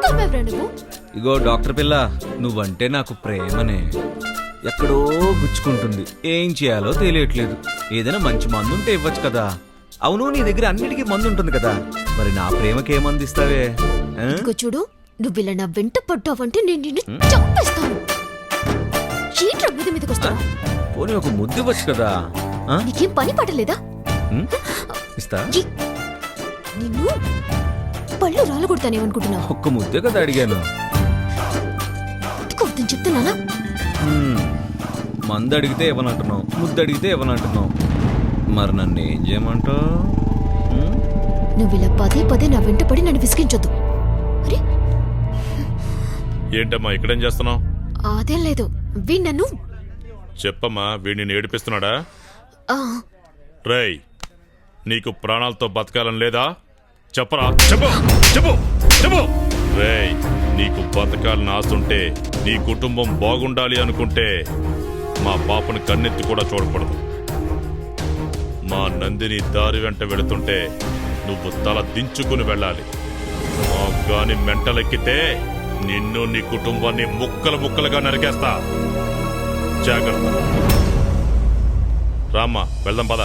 నమ్మేవరా నువ్వు? ఇగో డాక్టర్ పిల్ల, నువ్వంటే నాకు ప్రేమనే. ఎక్కడో గుచ్చుకుంటుంది, ఏం చేయాలో తెలియట్లేదు. ఏదైనా మంచి మందు ఉంటే ఇవ్వచ్చు కదా. అవును, నీ దగ్గర అన్నిటికీ మందు ఉంటుంది కదా, మరి నా ప్రేమకి ఏ మందు ఇస్తావే? ఇదిగో చూడు, నువ్వు ఇలా నా వెంట పడ్డావంటే నేను నిన్ను చంపేస్తాను. చీట్ల మీదకి వస్తాను. పోనీ ఒక ముద్దు ఇవ్వచ్చు కదా. నీకేం పని పడలేదా? ఇస్తా. నిన్ను పళ్ళు రాలగొడతానేమనుకుంటున్నావు? ఒక్క ముద్దే కదా అడిగాను. వద్దని చెప్తున్నానా? మందు అడిగితే ఇవ్వనంటున్నావు, ముద్దు అడిగితే ఇవ్వనంటున్నావు, మరి నన్ను ఏం చేయమంటావు? నువ్వు ఇలా పదే పదే నా వెంట పడి నన్ను విసిగించొద్దు. అరే ఏంటమ్మా ఇక్కడేం చేస్తున్నావు? అదేం లేదు, వీడు నన్ను. చెప్పమ్మా, వీడిని ఏడిపిస్తున్నాడా? రేయ్, నీకు ప్రాణాలతో బతకాలని లేదా? చెప్పరా, చెప్పు చెప్పు చెప్పు. రేయ్, నీకు బతకాలని ఆశుంటే, నీ కుటుంబం బాగుండాలి అనుకుంటే మా పాపను కన్నెత్తి కూడా చూడకూడదు. మా నందిని దారి వెంట వెళుతుంటే నువ్వు తల దించుకుని వెళ్ళాలి. మా గాని మెంటలెక్కితే నిన్ను నీ కుటుంబాన్ని ముక్కలు ముక్కలుగా నరికేస్తా. జాగ్రత్త. రామ్మా, వెళ్దాం పద.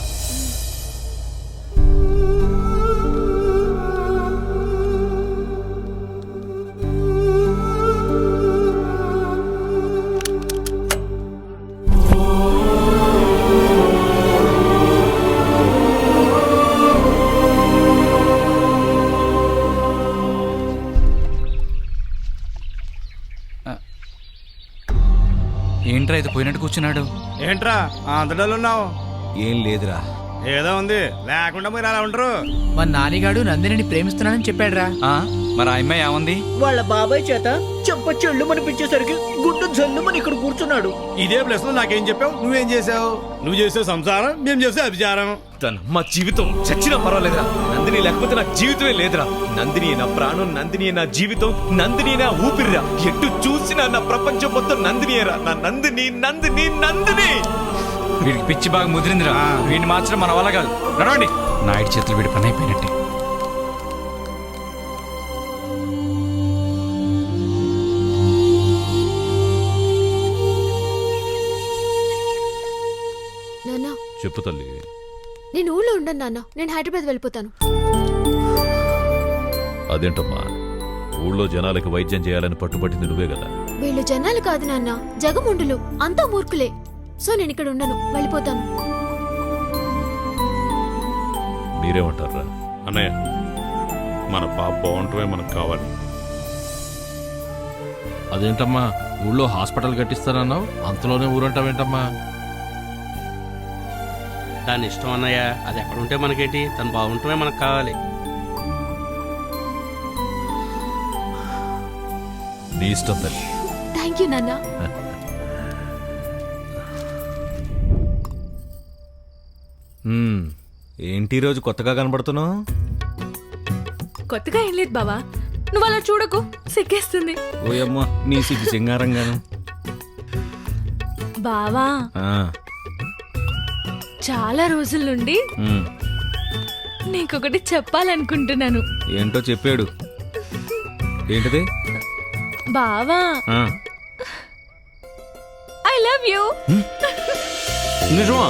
ఏంట్రా ఇది పోయినట్టు కూర్చున్నాడు? ఏంట్రా ఆంధ్రలో ఉన్నావు? ఏం లేదురా. ఏదో ఉంది, లేకుండా మీరు అలా ఉండరు. మా నానిగాడు నందిని ప్రేమిస్తున్నానని చెప్పాడురా. మరి ఆ అమ్మాయి ఏముంది? వాళ్ళ బాబాయ్ చేత చెంప చెల్లు మనిపించేసరికి గుడ్డు జల్లు మన ఇక్కడ కూర్చున్నాడు. ఇదే ప్లేస్ లో నాకేం చెప్పావు? నువ్వేం చేసావు? నువ్వు చేసే సంసారం, మేము చేసే అభిచారం. మా జీవితం చచ్చినా పర్వాలేదురా, నందిని లేకపోతే నా జీవితమే లేదురా. నందిని నా ప్రాణం, నందిని నా జీవితం, నందిని నా ఊపిరిరా. ఎటు చూసినా నా ప్రపంచం మొత్తం నందినిరా. నా నందిని నందిని నందిని. వీడికి పిచ్చి బాగా ముదిరిందిరా. వీడిని మార్చడం మన వల్ల కాదు. నడవండి. నాయుడు చేతులు వీడి పని అయిపోయినట్టే. నాన్న, చెప్పు తల్లి. నేను ఊళ్ళో ఉండను నాన్న, నేను హైదరాబాద్ వెళ్ళిపోతాను. అదేంటమ్మా, ఊళ్ళో జనాలకి వైద్యం చేయాలని పట్టుబట్టింది నువ్వే కదా. వీళ్ళు జనాలు కాదు నాన్న, జగముండులు, అంతా మూర్ఖులే. సో నేను ఇక్కడ ఉండను, వెళ్ళిపోతాను. మీరేమంటారా? అన్నయ్య, మన పాప బాగుంటమే మనకు కావాలి. అదేంటమ్మా, ఊళ్ళో హాస్పిటల్ కట్టిస్తానన్నావు, అంతలోనే ఊరంటావేంటమ్మా? దాని ఇష్టం అన్నయ్య, అది ఎక్కడుంటే మనకేంటి, తను బాగుంటమే మనకు కావాలి. నీ ఇష్టం తల్లి. థ్యాంక్ యూ నాన్న. ఏంటి రోజు కొత్తగా కనబడుతున్నావు? కొత్తగా ఏం లేదు బావా, నువ్వు అలా చూడకు, సిగ్గేస్తుంది. ఓయమ్మ, నీ సిగ్గు సింగారంగాను. బావా, చాలా రోజుల నుండి నీకొకటి చెప్పాలనుకుంటున్నాను. ఏంటో చెప్పాడు. ఏంటది? బావా, ఐ లవ్ యూ. నిజమా?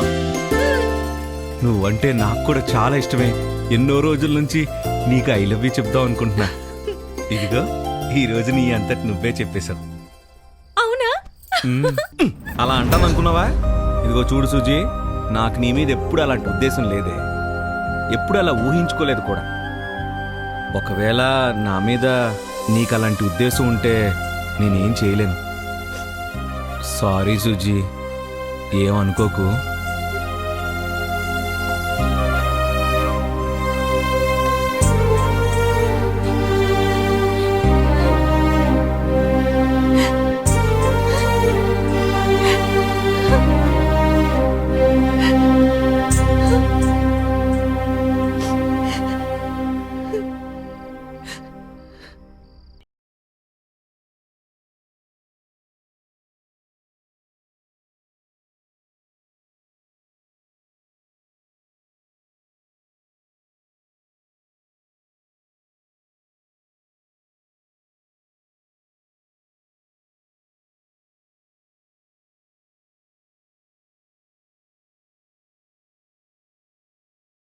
నువ్వంటే నాకు కూడా చాలా ఇష్టమే. ఎన్నో రోజుల నుంచి నీకు ఐ లవ్ యూ చెప్దాం అనుకుంటున్నా. ఇదిగో ఈ రోజు నీ అంతటి నువ్వే చెప్పేశావు. అవునా? అలా అంటాను అనుకున్నావా? ఇదిగో చూడు సూజీ, నాకు నీ మీద ఎప్పుడు అలాంటి ఉద్దేశం లేదే, ఎప్పుడు అలా ఊహించుకోలేదు కూడా. ఒకవేళ నా మీద నీకు అలాంటి ఉద్దేశం ఉంటే నేనేం చేయలేను. సారీ సూజీ, ఏమనుకోకు.